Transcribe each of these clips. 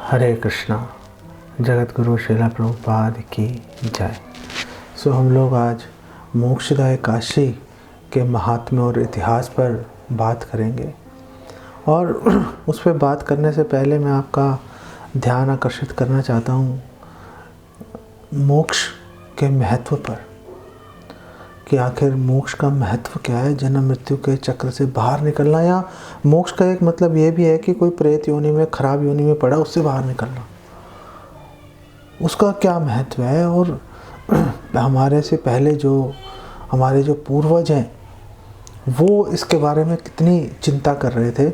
हरे कृष्णा। जगत गुरु श्रील प्रभुपाद की जय। हम लोग आज मोक्षदायक काशी के महात्म्य और इतिहास पर बात करेंगे, और उस पर बात करने से पहले मैं आपका ध्यान आकर्षित करना चाहता हूँ मोक्ष के महत्व पर, कि आखिर मोक्ष का महत्व क्या है। जन्म मृत्यु के चक्र से बाहर निकलना, या मोक्ष का एक मतलब ये भी है कि कोई प्रेत योनि में, खराब योनि में पड़ा, उससे बाहर निकलना, उसका क्या महत्व है। और हमारे से पहले हमारे जो पूर्वज हैं वो इसके बारे में कितनी चिंता कर रहे थे,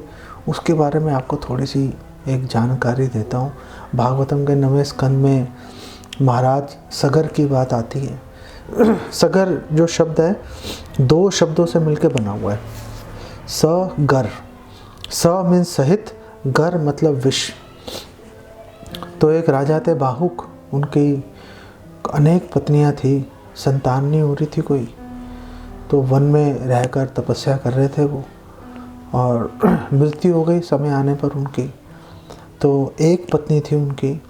उसके बारे में आपको थोड़ी सी एक जानकारी देता हूँ। भागवतम के 9वें स्कंद में महाराज सगर की बात आती है। सगर जो शब्द है दो शब्दों से मिलकर बना हुआ है, सगर। स मीन्स सहित, गर मतलब विष। तो एक राजा थे बाहुक, उनकी अनेक पत्नियां थी, संतान नहीं हो रही थी कोई। तो वन में रहकर तपस्या कर रहे थे वो, और मृत्यु हो गई समय आने पर उनकी। तो एक पत्नी थी उनकी,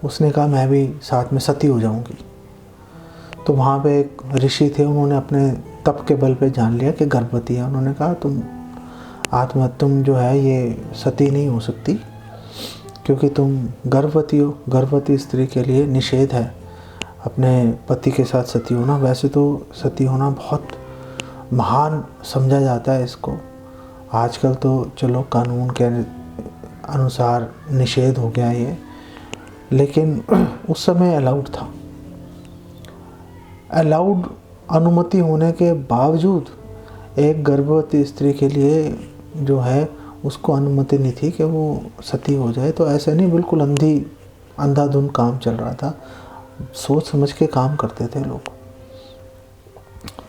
उसने कहा मैं भी साथ में सती हो जाऊंगी। तो वहाँ पे एक ऋषि थे, उन्होंने अपने तप के बल पे जान लिया कि गर्भवती है। उन्होंने कहा तुम जो है ये सती नहीं हो सकती, क्योंकि तुम गर्भवती हो। गर्भवती स्त्री के लिए निषेध है अपने पति के साथ सती होना। वैसे तो सती होना बहुत महान समझा जाता है इसको। आजकल तो चलो कानून के अनुसार निषेध हो गया ये, लेकिन उस समय अलाउड था। अलाउड अनुमति होने के बावजूद एक गर्भवती स्त्री के लिए जो है उसको अनुमति नहीं थी कि वो सती हो जाए। तो ऐसे नहीं बिल्कुल अंधाधुंध काम चल रहा था, सोच समझ के काम करते थे लोग।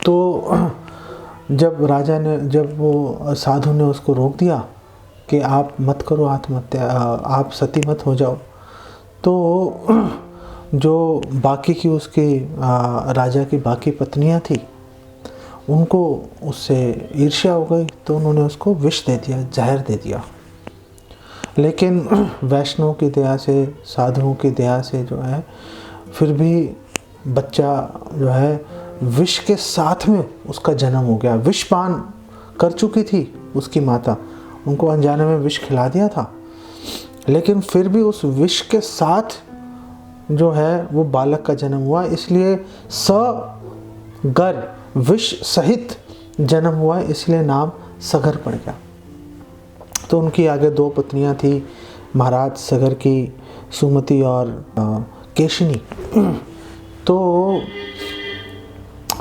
तो जब वो साधु ने उसको रोक दिया कि आप मत करो आत्महत्या, आप सती मत हो जाओ, तो जो बाकी की उसकी राजा की बाकी पत्नियां थी उनको उससे ईर्ष्या हो गई। तो उन्होंने उसको विष दे दिया, जहर दे दिया। लेकिन वैष्णव की दया से, साधुओं की दया से जो है फिर भी बच्चा जो है विष के साथ में उसका जन्म हो गया। विषपान कर चुकी थी उसकी माता, उनको अनजाने में विष खिला दिया था, लेकिन फिर भी उस विष के साथ जो है वो बालक का जन्म हुआ। इसलिए सगर, विष सहित जन्म हुआ, इसलिए नाम सगर पड़ गया। तो उनकी आगे दो पत्नियां थी महाराज सगर की, सुमति और केशिनी। तो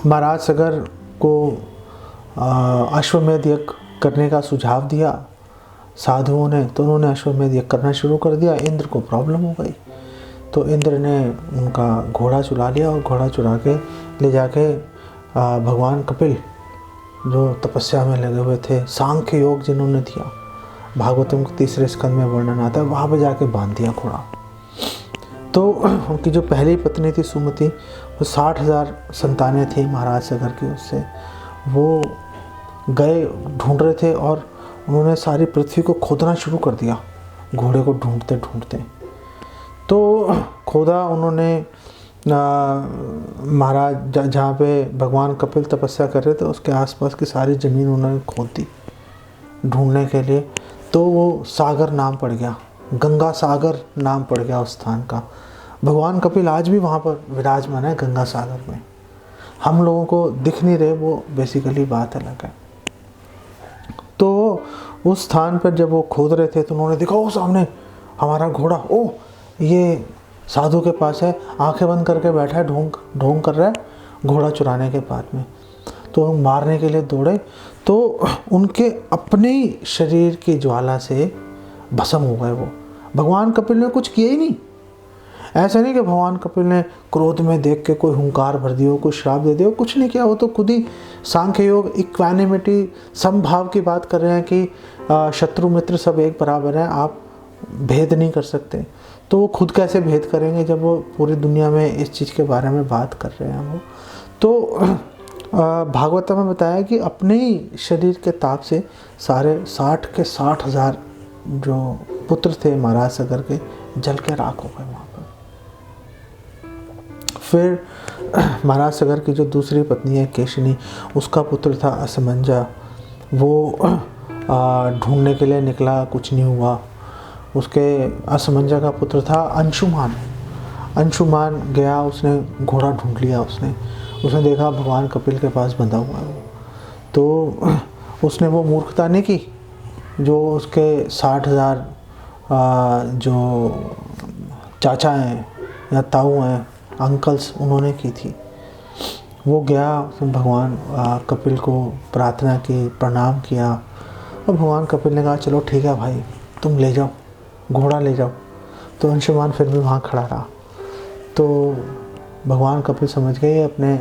महाराज सगर को अश्वमेध यज्ञ करने का सुझाव दिया साधुओं ने, तो उन्होंने अश्वमेध यज्ञ करना शुरू कर दिया। इंद्र को प्रॉब्लम हो गई, तो इंद्र ने उनका घोड़ा चुरा लिया, और घोड़ा चुरा के ले जाके भगवान कपिल जो तपस्या में लगे हुए थे, सांख्य योग जिन्होंने दिया, भागवतम के 3 स्कंद में वर्णन आता है, वहाँ पे जाके बांध दिया घोड़ा। तो उनकी जो पहली पत्नी थी सुमति, वो 60,000 संतानें थी महाराज सगर की, उससे वो गए ढूंढ रहे थे, और उन्होंने सारी पृथ्वी को खोदना शुरू कर दिया घोड़े को ढूंढते ढूंढते। तो खोदा उन्होंने महाराज जहाँ पे भगवान कपिल तपस्या कर रहे थे उसके आसपास की सारी ज़मीन उन्होंने खोद दी ढूंढने के लिए। तो वो सागर नाम पड़ गया, गंगा सागर नाम पड़ गया उस स्थान का। भगवान कपिल आज भी वहाँ पर विराजमान है गंगा सागर में। हम लोगों को दिख नहीं रहे, वो बेसिकली बात अलग है। तो उस स्थान पर जब वो खोद रहे थे तो उन्होंने देखा, ओ सामने हमारा घोड़ा, ओ ये साधु के पास है, आंखें बंद करके बैठा है, ढोंग कर रहा है घोड़ा चुराने के बाद में। तो मारने के लिए दौड़े, तो उनके अपने ही शरीर की ज्वाला से भस्म हो गए वो। भगवान कपिल ने कुछ किया ही नहीं। ऐसा नहीं कि भगवान कपिल ने क्रोध में देख के कोई हुंकार भर दिया, कोई श्राप दे दिया, कुछ नहीं किया। वो तो खुद ही सांख्य योग, इक्वानिमिटी, समभाव की बात कर रहे हैं कि शत्रु मित्र सब एक बराबर हैं, आप भेद नहीं कर सकते। तो वो खुद कैसे भेद करेंगे जब वो पूरी दुनिया में इस चीज़ के बारे में बात कर रहे हैं वो। तो भागवत में बताया कि अपने ही शरीर के ताप से सारे 60 के 60,000 जो पुत्र थे महाराज सगर के जल के राख हो गए वहाँ पर। फिर महाराज सगर की जो दूसरी पत्नी है केशिनी, उसका पुत्र था असमंजा, वो ढूंढने के लिए निकला, कुछ नहीं हुआ। उसके असमंजा का पुत्र था अंशुमान। अंशुमान गया, उसने घोड़ा ढूंढ लिया, उसने देखा भगवान कपिल के पास बंधा हुआ है, तो उसने वो मूर्खता नहीं की जो उसके 60,000 जो चाचा हैं या ताऊ हैं, अंकल्स, उन्होंने की थी। वो गया, उसने भगवान कपिल को प्रार्थना की, प्रणाम किया, और भगवान कपिल ने कहा चलो ठीक है भाई, तुम ले जाओ, घोड़ा ले जाओ। तो अंशुमान फिर भी वहाँ खड़ा रहा। तो भगवान कपिल समझ गए अपने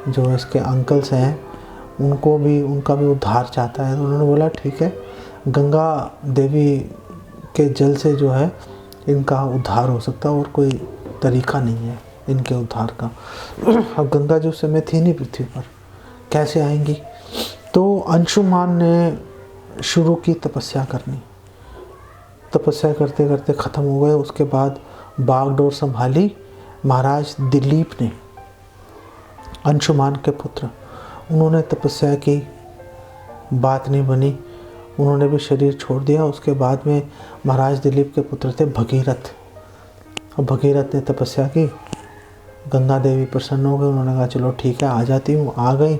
जो इसके अंकल्स हैं उनका भी उद्धार चाहता है। तो उन्होंने बोला ठीक है, गंगा देवी के जल से जो है इनका उद्धार हो सकता है, और कोई तरीका नहीं है इनके उद्धार का। अब गंगा जो समय थी नहीं पृथ्वी पर, कैसे आएंगी? तो अंशुमान ने शुरू की तपस्या करनी। तपस्या करते करते ख़त्म हो गए। उसके बाद बागडोर संभाली महाराज दिलीप ने, अंशुमान के पुत्र। उन्होंने तपस्या की, बात नहीं बनी, उन्होंने भी शरीर छोड़ दिया। उसके बाद में महाराज दिलीप के पुत्र थे भगीरथ। और भगीरथ ने तपस्या की, गंगा देवी प्रसन्न हो गई। उन्होंने कहा चलो ठीक है, आ जाती हूँ। आ गई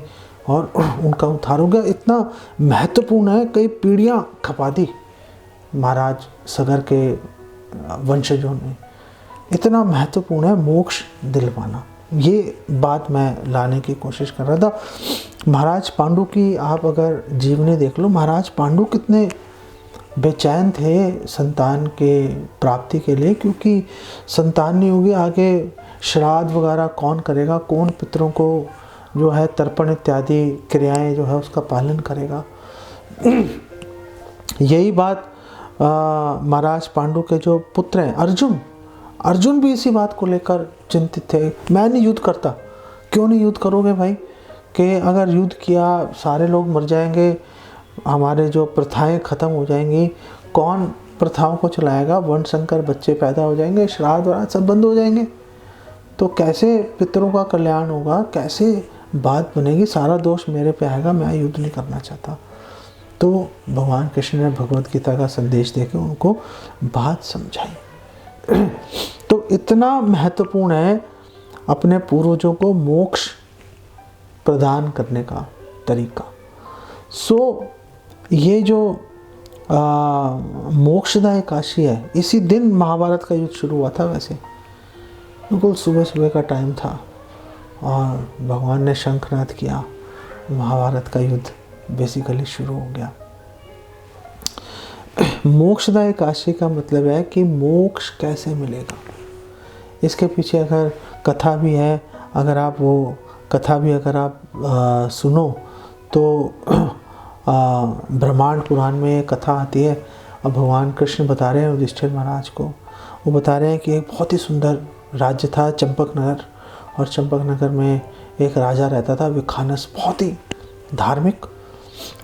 और उनका उद्धार हो गया। इतना महत्वपूर्ण है, कई पीढ़ियाँ खपा दी महाराज सगर के वंशजों ने। इतना महत्वपूर्ण है मोक्ष दिलवाना। ये बात मैं लाने की कोशिश कर रहा था। महाराज पांडु की आप अगर जीवनी देख लो, महाराज पांडु कितने बेचैन थे संतान के प्राप्ति के लिए, क्योंकि संतान नहीं होगी, आगे श्राद्ध वगैरह कौन करेगा, कौन पितरों को जो है तर्पण इत्यादि क्रियाएं जो है उसका पालन करेगा। यही बात महाराज पांडु के जो पुत्र हैं अर्जुन भी इसी बात को लेकर चिंतित थे। मैं नहीं युद्ध करता। क्यों नहीं युद्ध करोगे भाई? कि अगर युद्ध किया सारे लोग मर जाएंगे, हमारे जो प्रथाएं ख़त्म हो जाएंगी, कौन प्रथाओं को चलाएगा? वर्ण संकर बच्चे पैदा हो जाएंगे, श्राद्ध वराद्ध सब बंद हो जाएंगे, तो कैसे पितरों का कल्याण होगा? कैसे बात बनेगी? सारा दोष मेरे पे आएगा। मैं युद्ध नहीं करना चाहता। तो भगवान कृष्ण ने भगवत गीता का संदेश देके उनको बात समझाई। तो इतना महत्वपूर्ण है अपने पूर्वजों को मोक्ष प्रदान करने का तरीका। ये जो मोक्षदा एकादशी है, इसी दिन महाभारत का युद्ध शुरू हुआ था। वैसे बिल्कुल सुबह सुबह का टाइम था और भगवान ने शंखनाद किया, महाभारत का युद्ध बेसिकली शुरू हो गया। मोक्षदा एकादशी का मतलब है कि मोक्ष कैसे मिलेगा। इसके पीछे अगर कथा भी है, अगर आप वो कथा भी अगर आप सुनो तो ब्रह्मांड पुराण में एक कथा आती है। और भगवान कृष्ण बता रहे हैं युधिष्ठिर महाराज को, वो बता रहे हैं कि एक बहुत ही सुंदर राज्य था चंपक नगर, और चंपक नगर में एक राजा रहता था विखानस, बहुत ही धार्मिक,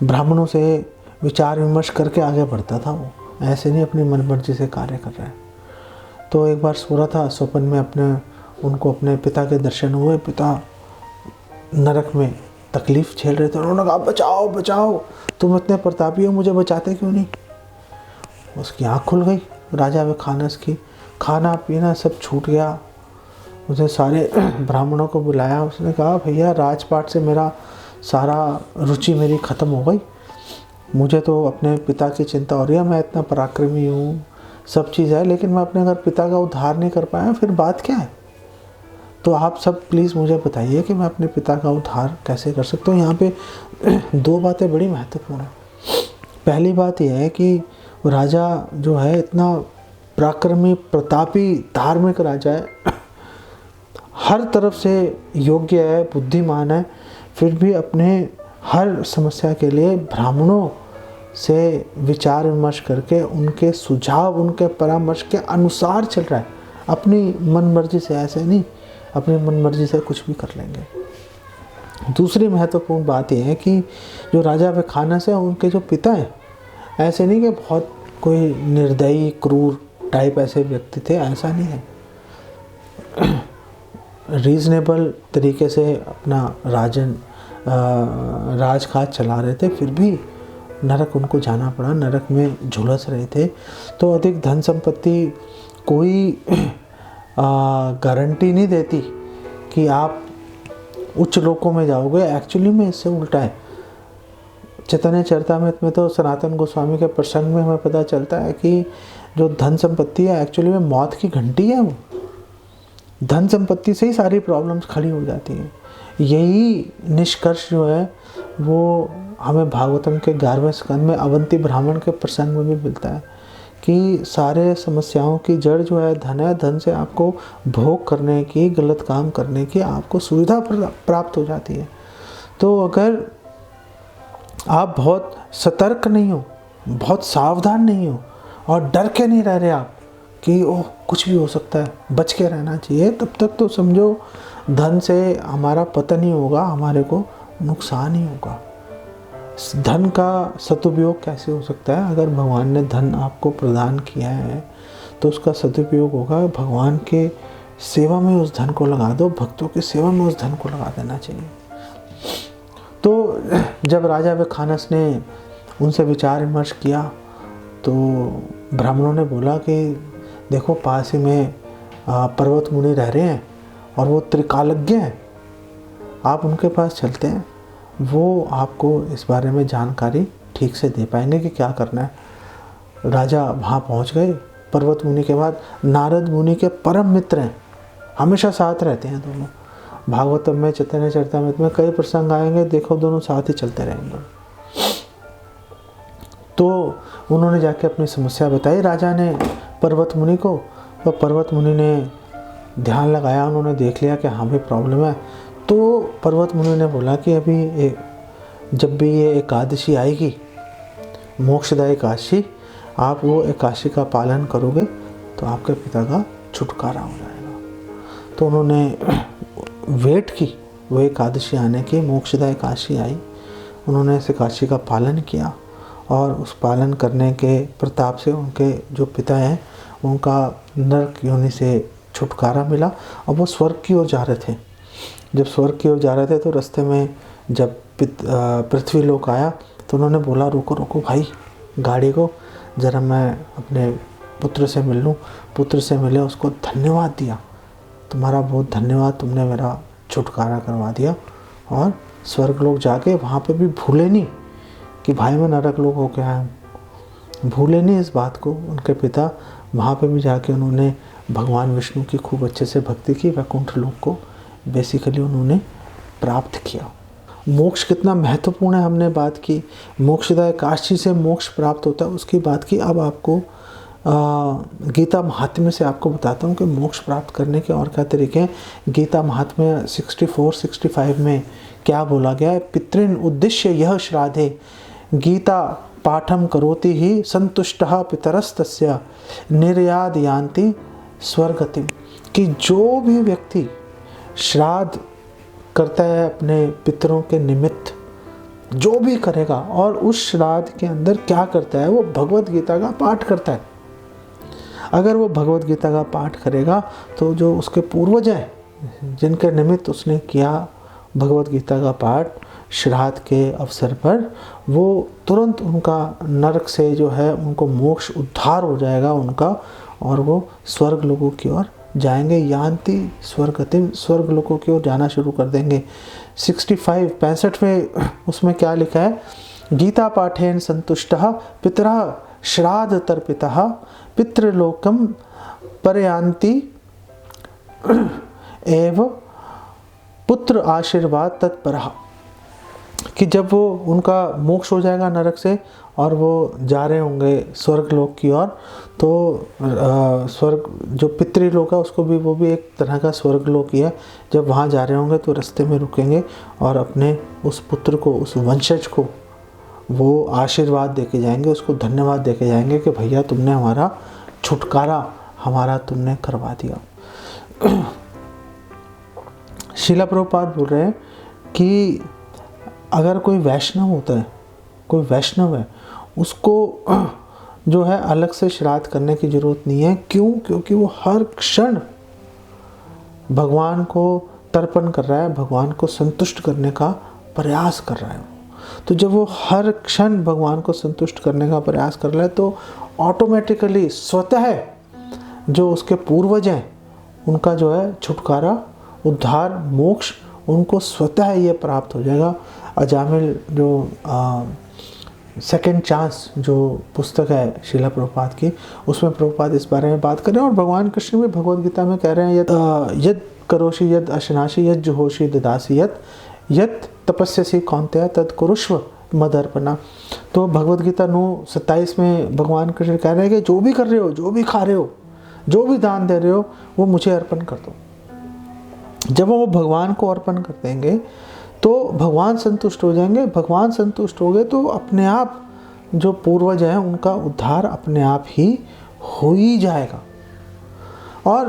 ब्राह्मणों से विचार विमर्श करके आगे बढ़ता था। वो ऐसे नहीं अपनी मनमर्जी से कार्य कर रहा है। तो एक बार सो रहा था, स्वप्न में उनको अपने पिता के दर्शन हुए। पिता नरक में तकलीफ़ झेल रहे थे। उन्होंने कहा बचाओ बचाओ, तुम इतने प्रतापी हो, मुझे बचाते क्यों नहीं? उसकी आँख खुल गई राजा विखानस की। खाना पीना सब छूट गया। उसने सारे ब्राह्मणों को बुलाया। उसने कहा भैया राजपाट से मेरा सारा रुचि मेरी ख़त्म हो गई, मुझे तो अपने पिता की चिंता हो रही है। मैं इतना पराक्रमी हूँ, सब चीज़ है, लेकिन मैं अपने अगर पिता का उद्धार नहीं कर पाया, फिर बात क्या है? तो आप सब प्लीज़ मुझे बताइए कि मैं अपने पिता का उद्धार कैसे कर सकता हूँ। यहाँ पे दो बातें बड़ी महत्वपूर्ण हैं। पहली बात यह है कि राजा जो है इतना पराक्रमी, प्रतापी, धार्मिक राजा है, हर तरफ से योग्य है, बुद्धिमान है, फिर भी अपने हर समस्या के लिए ब्राह्मणों से विचार विमर्श करके उनके सुझाव, उनके परामर्श के अनुसार चल रहा है। अपनी मन मर्जी से ऐसे नहीं, अपनी मन मर्जी से कुछ भी कर लेंगे। दूसरी महत्वपूर्ण बात यह है कि जो राजा विखानस है, उनके जो पिता हैं, ऐसे नहीं कि बहुत कोई निर्दयी क्रूर टाइप ऐसे व्यक्ति थे, ऐसा नहीं है। रीजनेबल तरीके से अपना राजकाज चला रहे थे, फिर भी नरक उनको जाना पड़ा, नरक में झुलस रहे थे। तो अधिक धन संपत्ति कोई गारंटी नहीं देती कि आप उच्च लोकों में जाओगे। एक्चुअली में इससे उल्टा है। चैतन्य चरितामृत में तो सनातन गोस्वामी के प्रसंग में हमें पता चलता है कि जो धन संपत्ति है एक्चुअली में मौत की घंटी है। वो धन संपत्ति से ही सारी प्रॉब्लम्स खड़ी हो जाती हैं। यही निष्कर्ष जो है वो हमें भागवतम के 11वें स्कंद में अवंती ब्राह्मण के प्रसंग में भी मिलता है कि सारे समस्याओं की जड़ जो है धन है। धन से आपको भोग करने की, गलत काम करने की आपको सुविधा प्राप्त हो जाती है। तो अगर आप बहुत सतर्क नहीं हो, बहुत सावधान नहीं हो और डर के नहीं रह रहे आप कि ओह कुछ भी हो सकता है, बच के रहना चाहिए, तब तक तो समझो धन से हमारा पतन ही होगा, हमारे को नुकसान ही होगा। धन का सदुपयोग कैसे हो सकता है? अगर भगवान ने धन आपको प्रदान किया है तो उसका सदुपयोग होगा भगवान के सेवा में उस धन को लगा दो, भक्तों की सेवा में उस धन को लगा देना चाहिए। तो जब राजा विखानस ने उनसे विचार विमर्श किया तो ब्राह्मणों ने बोला कि देखो पास ही में पर्वत मुनि रह रहे हैं और वो त्रिकालज्ञ हैं, आप उनके पास चलते हैं, वो आपको इस बारे में जानकारी ठीक से दे पाएंगे कि क्या करना है। राजा वहाँ पहुँच गए। पर्वत मुनि के बाद नारद मुनि के परम मित्र हैं, हमेशा साथ रहते हैं दोनों। भागवतम में, चैतन्य चरितामृत में कई प्रसंग आएंगे, देखो दोनों साथ ही चलते रहेंगे। तो उन्होंने जाके अपनी समस्या बताई राजा ने पर्वत मुनि को। तो पर्वत मुनि ने ध्यान लगाया, उन्होंने देख लिया कि हाँ भी प्रॉब्लम है। तो पर्वत मुनि ने बोला कि अभी जब भी ये एकादशी आएगी, मोक्षदायी एकादशी, आप वो एकादशी का पालन करोगे तो आपके पिता का छुटकारा हो जाएगा। तो उन्होंने वेट की, वो एकादशी आने की, मोक्षदायी एकादशी आई। उन्होंने इस एकादशी का पालन किया और उस पालन करने के प्रताप से उनके जो पिता हैं उनका नरक योनि से छुटकारा मिला और वो स्वर्ग की ओर जा रहे थे। जब स्वर्ग की ओर जा रहे थे तो रास्ते में जब पृथ्वी लोक आया तो उन्होंने बोला रुको रुको भाई, गाड़ी को ज़रा मैं अपने पुत्र से मिल लूँ। पुत्र से मिले, उसको धन्यवाद दिया, तुम्हारा बहुत धन्यवाद, तुमने मेरा छुटकारा करवा दिया। और स्वर्ग लोक जाके वहाँ पे भी भूले नहीं कि भाई मैं नरक लोक होके आया हूँ, भूले नहीं इस बात को। उनके पिता वहाँ पे भी जाके उन्होंने भगवान विष्णु की खूब अच्छे से भक्ति की, वैकुंठ लोक को बेसिकली उन्होंने प्राप्त किया। मोक्ष कितना महत्वपूर्ण है हमने बात की, मोक्षदायक एकादशी से मोक्ष प्राप्त होता है उसकी बात की। अब आपको गीता महात्म्य से आपको बताता हूँ कि मोक्ष प्राप्त करने के और क्या तरीके हैं। गीता महात्म्य 64-65 में क्या बोला गया है? पितृन उद्देश्य यह श्राद्धे गीता पाठम करोति ही संतुष्टः पितरस्तस्य निर्याद यान्ति स्वर्गतिम। कि जो भी व्यक्ति श्राद्ध करता है अपने पितरों के निमित्त, जो भी करेगा और उस श्राद्ध के अंदर क्या करता है, वो भगवत गीता का पाठ करता है। अगर वो भगवत गीता का पाठ करेगा तो जो उसके पूर्वज हैं जिनके निमित्त उसने किया भगवत गीता का पाठ श्राद्ध के अवसर पर, वो तुरंत उनका नरक से जो है उनको मोक्ष उद्धार हो जाएगा उनका, और वो स्वर्ग लोगों की ओर जाएंगे। यान्ति स्वर्गतिम, स्वर्ग लोगों की ओर जाना शुरू कर देंगे। 65 में उसमें क्या लिखा है? गीता पाठेन संतुष्टः पितरः श्राद्ध तर्पितः पितृलोकम परयान्ति एव पुत्र आशीर्वाद तत्परः। कि जब वो उनका मोक्ष हो जाएगा नरक से और वो जा रहे होंगे स्वर्ग लोक की ओर, तो स्वर्ग जो पितृलोक है उसको भी, वो भी एक तरह का स्वर्ग लोक ही है। जब वहाँ जा रहे होंगे तो रास्ते में रुकेंगे और अपने उस पुत्र को, उस वंशज को वो आशीर्वाद देके जाएंगे, उसको धन्यवाद देके जाएंगे कि भैया तुमने हमारा छुटकारा हमारा तुमने करवा दिया। शीला प्रभुपाद बोल रहे हैं कि अगर कोई वैष्णव होता है, कोई वैष्णव है, उसको जो है अलग से श्राद्ध करने की ज़रूरत नहीं है। क्यों? क्योंकि वो हर क्षण भगवान को तर्पण कर रहा है, भगवान को संतुष्ट करने का प्रयास कर रहा है। तो जब वो हर क्षण भगवान को संतुष्ट करने का प्रयास कर रहा है तो ऑटोमेटिकली स्वतः जो उसके पूर्वज हैं उनका जो है छुटकारा, उद्धार, मोक्ष उनको स्वतः ये प्राप्त हो जाएगा। अजामिल जो सेकंड चांस जो पुस्तक है श्रीला प्रभुपाद की, उसमें प्रभुपाद इस बारे में बात कर रहे हैं। और भगवान कृष्ण भी भगवद गीता में कह रहे हैं यद करोषि यद अशनाशी यद जुहोषि ददासी यद तपस्यसि कौन्तेय तद कुरुष्व मदर्पणा। तो भगवद गीता 9:27 में भगवान कृष्ण कह रहे हैं कि जो भी कर रहे हो, जो भी खा रहे हो, जो भी दान दे रहे हो, वो मुझे अर्पण कर दो। जब वो भगवान को अर्पण कर देंगे तो भगवान संतुष्ट हो जाएंगे। भगवान संतुष्ट हो गए तो अपने आप जो पूर्वज हैं उनका उद्धार अपने आप ही हो ही जाएगा। और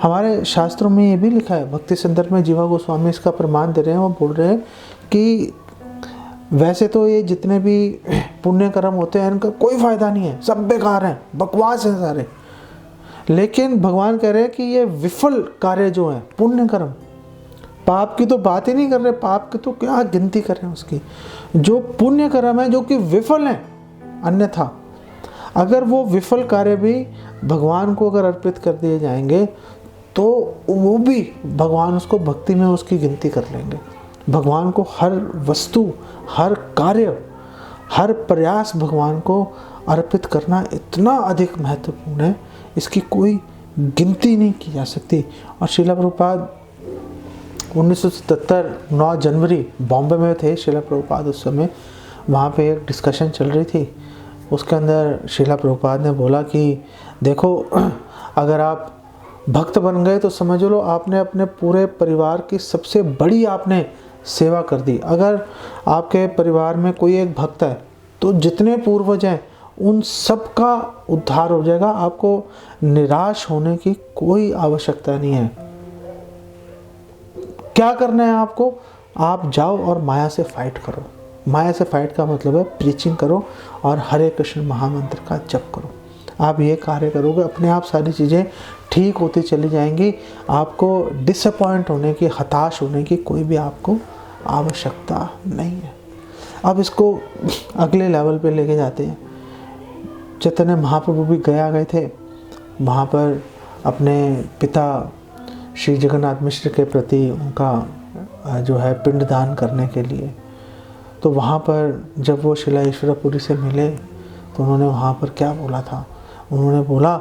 हमारे शास्त्रों में ये भी लिखा है, भक्ति संदर्भ में जीवा गोस्वामी इसका प्रमाण दे रहे हैं। वो बोल रहे हैं कि वैसे तो ये जितने भी पुण्य कर्म होते हैं इनका कोई फ़ायदा नहीं है, सब बेकार हैं, बकवास हैं सारे। लेकिन भगवान कह रहे हैं कि ये विफल कार्य जो है पुण्य कर्म, पाप की तो बात ही नहीं कर रहे, पाप की तो क्या गिनती कर रहे हैं उसकी। जो पुण्य कर्म है जो कि विफल हैं, अन्यथा अगर वो विफल कार्य भी भगवान को अगर अर्पित कर दिए जाएंगे तो वो भी भगवान उसको भक्ति में उसकी गिनती कर लेंगे। भगवान को हर वस्तु, हर कार्य, हर प्रयास भगवान को अर्पित करना इतना अधिक महत्वपूर्ण है, इसकी कोई गिनती नहीं की जा सकती। और श्रीला प्रभुपाद 1977 9 जनवरी बॉम्बे में थे। श्रीला प्रभुपाद उस समय वहाँ पे एक डिस्कशन चल रही थी। उसके अंदर श्रीला प्रभुपाद ने बोला कि देखो, अगर आप भक्त बन गए तो समझ लो आपने अपने पूरे परिवार की सबसे बड़ी आपने सेवा कर दी। अगर आपके परिवार में कोई एक भक्त है तो जितने पूर्वज हैं उन सब का उद्धार हो जाएगा। आपको निराश होने की कोई आवश्यकता नहीं है। क्या करना है आपको? आप जाओ और माया से फाइट करो। माया से फाइट का मतलब है प्रीचिंग करो और हरे कृष्ण महामंत्र का जप करो। आप ये कार्य करोगे, अपने आप सारी चीज़ें ठीक होती चली जाएंगी। आपको डिसअपॉइंट होने की, हताश होने की कोई भी आपको आवश्यकता नहीं है। अब इसको अगले लेवल पे लेके जाते हैं। चैतन्य महाप्रभु भी गया गए थे, वहाँ पर अपने पिता श्री जगन्नाथ मिश्र के प्रति उनका जो है पिंडदान करने के लिए। तो वहाँ पर जब वो शिला ईश्वरपुरी से मिले तो उन्होंने वहाँ पर क्या बोला था? उन्होंने बोला,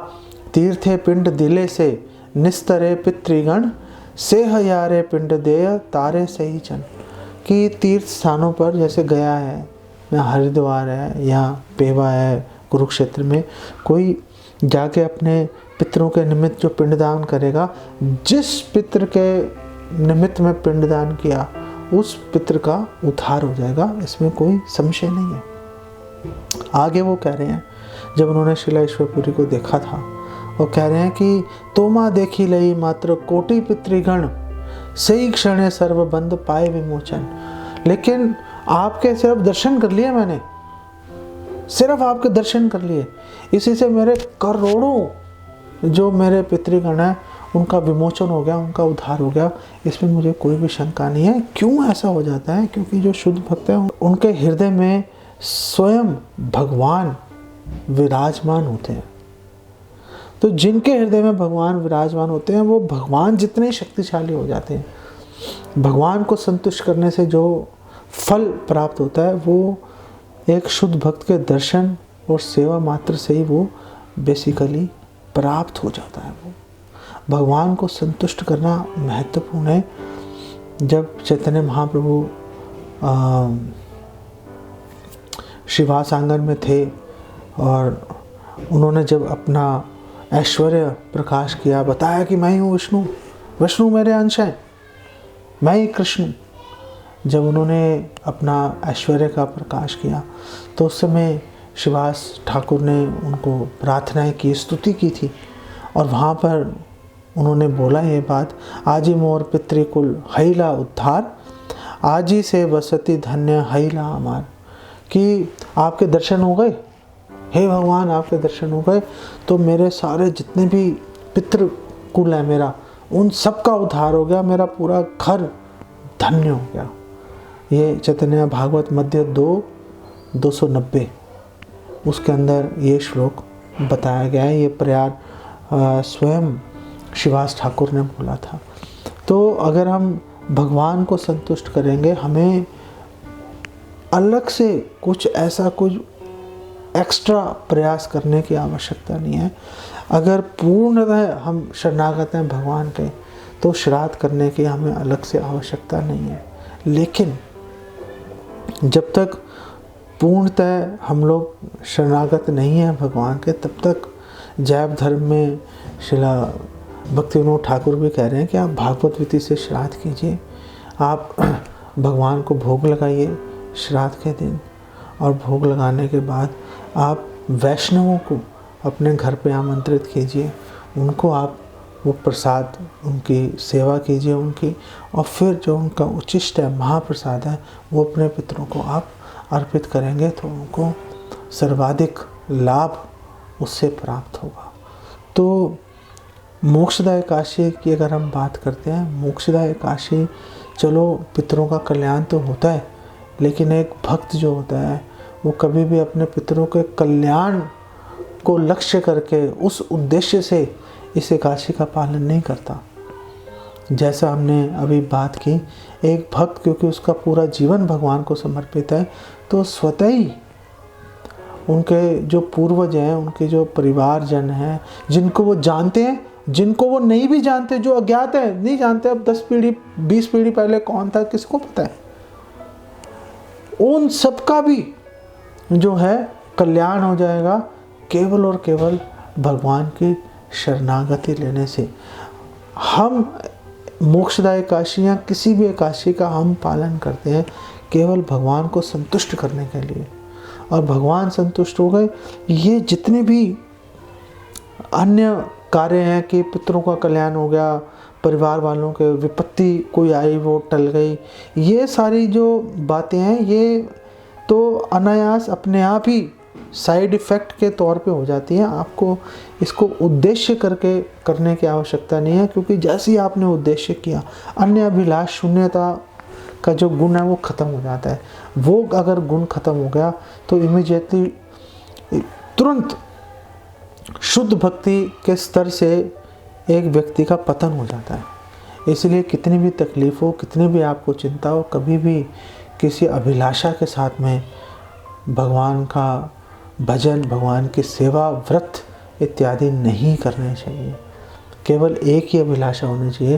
तीर्थे पिंड दिले से निस्तरे पितृगण सेह यारे पिंड देय तारे सही चन। कि तीर्थ स्थानों पर जैसे गया है या हरिद्वार है या पेवा है, कुरुक्षेत्र में कोई जाके अपने पितरों के निमित्त जो पिंडदान करेगा, जिस पितृ के निमित्त में पिंडदान किया उस पितृ का उद्धार हो जाएगा, इसमें कोई संशय नहीं है। आगे वो कह रहे हैं, जब उन्होंने शिला ईश्वरपुरी को देखा था, वो कह रहे हैं कि तोमा देखी लई मात्र कोटि पितृगण सही क्षण सर्वबंध पाए विमोचन। लेकिन आपके सिर्फ दर्शन कर लिए मैंने, सिर्फ आपके दर्शन कर लिए, इसी से मेरे करोड़ों जो मेरे पितृगण हैं उनका विमोचन हो गया, उनका उद्धार हो गया। इसमें मुझे कोई भी शंका नहीं है। क्यों ऐसा हो जाता है? क्योंकि जो शुद्ध भक्त हैं उनके हृदय में स्वयं भगवान विराजमान होते हैं। तो जिनके हृदय में भगवान विराजमान होते हैं वो भगवान जितने शक्तिशाली हो जाते हैं। भगवान को संतुष्ट करने से जो फल प्राप्त होता है वो एक शुद्ध भक्त के दर्शन और सेवा मात्र से ही वो बेसिकली प्राप्त हो जाता है। वो भगवान को संतुष्ट करना महत्वपूर्ण है। जब चैतन्य महाप्रभु श्रीवास आंगन में थे और उन्होंने जब अपना ऐश्वर्य प्रकाश किया, बताया कि मैं ही हूँ विष्णु, विष्णु मेरे अंश हैं, मैं ही कृष्ण। जब उन्होंने अपना ऐश्वर्य का प्रकाश किया तो उस समय श्रीवास ठाकुर ने उनको प्रार्थनाएं की, स्तुति की थी। और वहाँ पर उन्होंने बोला ये बात, आजी मोर पितृकुल हैला उद्धार, आजी से वसती धन्य हैला अमार। कि आपके दर्शन हो गए हे भगवान आपके दर्शन हो गए तो मेरे सारे जितने भी पितृ कुल है मेरा, उन सब का उद्धार हो गया, मेरा पूरा घर धन्य हो गया। ये चैतन्य भागवत मध्य 290 उसके अंदर ये श्लोक बताया गया है। ये प्रयार स्वयं शिवास ठाकुर ने बोला था। तो अगर हम भगवान को संतुष्ट करेंगे, हमें अलग से कुछ ऐसा कुछ एक्स्ट्रा प्रयास करने की आवश्यकता नहीं है। अगर पूर्णतः हम शरणागत हैं भगवान के, तो श्राद्ध करने की हमें अलग से आवश्यकता नहीं है। लेकिन जब तक पूर्णतः हम लोग शरणागत नहीं हैं भगवान के, तब तक जैव धर्म में शिला भक्ति विनोद ठाकुर भी कह रहे हैं कि आप भागवत विधि से श्राद्ध कीजिए, आप भगवान को भोग लगाइए श्राद्ध के दिन, और भोग लगाने के बाद आप वैष्णवों को अपने घर पे आमंत्रित कीजिए, उनको आप वो प्रसाद, उनकी सेवा कीजिए उनकी, और फिर जो उनका उच्छिष्ट है, महाप्रसाद है, वो अपने पितरों को आप अर्पित करेंगे तो उनको सर्वाधिक लाभ उससे प्राप्त होगा। तो मोक्षदा एकादशी की अगर हम बात करते हैं, मोक्षदा एकादशी, चलो पितरों का कल्याण तो होता है, लेकिन एक भक्त जो होता है वो कभी भी अपने पितरों के कल्याण को लक्ष्य करके उस उद्देश्य से इस एकादशी का पालन नहीं करता। जैसा हमने अभी बात की, एक भक्त क्योंकि उसका पूरा जीवन भगवान को समर्पित है, तो स्वतः ही उनके जो पूर्वज हैं, उनके जो परिवारजन हैं, जिनको वो जानते हैं, जिनको वो नहीं भी जानते, जो अज्ञात है, नहीं जानते, अब 10 पीढ़ी 20 पीढ़ी पहले कौन था किसको पता है, उन सबका भी जो है कल्याण हो जाएगा केवल और केवल भगवान की शरणागति लेने से। हम मोक्षदा एकादशी या किसी भी एकादशी का हम पालन करते हैं केवल भगवान को संतुष्ट करने के लिए, और भगवान संतुष्ट हो गए, ये जितने भी अन्य कार्य हैं कि पितरों का कल्याण हो गया, परिवार वालों के विपत्ति कोई आई वो टल गई, ये सारी जो बातें हैं ये तो अनायास अपने आप ही साइड इफ़ेक्ट के तौर पे हो जाती हैं। आपको इसको उद्देश्य करके करने की आवश्यकता नहीं है, क्योंकि जैसे ही आपने उद्देश्य किया, अन्य अभिलाष शून्यता का जो गुण है वो ख़त्म हो जाता है। वो अगर गुण ख़त्म हो गया तो इमीडिएटली तुरंत शुद्ध भक्ति के स्तर से एक व्यक्ति का पतन हो जाता है। इसलिए कितनी भी तकलीफ हो, कितनी भी आपको चिंता हो, कभी भी किसी अभिलाषा के साथ में भगवान का भजन, भगवान की सेवा, व्रत इत्यादि नहीं करने चाहिए। केवल एक ही अभिलाषा होनी चाहिए,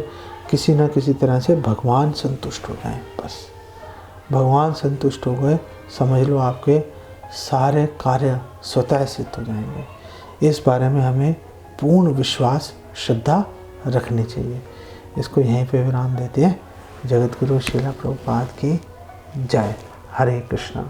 किसी न किसी तरह से भगवान संतुष्ट हो जाएं, बस। भगवान संतुष्ट हो गए, समझ लो आपके सारे कार्य स्वतः सिद्ध हो जाएंगे। इस बारे में हमें पूर्ण विश्वास, श्रद्धा रखनी चाहिए। इसको यहीं पे विराम देते हैं। जगत गुरु श्रील प्रभुपाद की जय। हरे कृष्णा।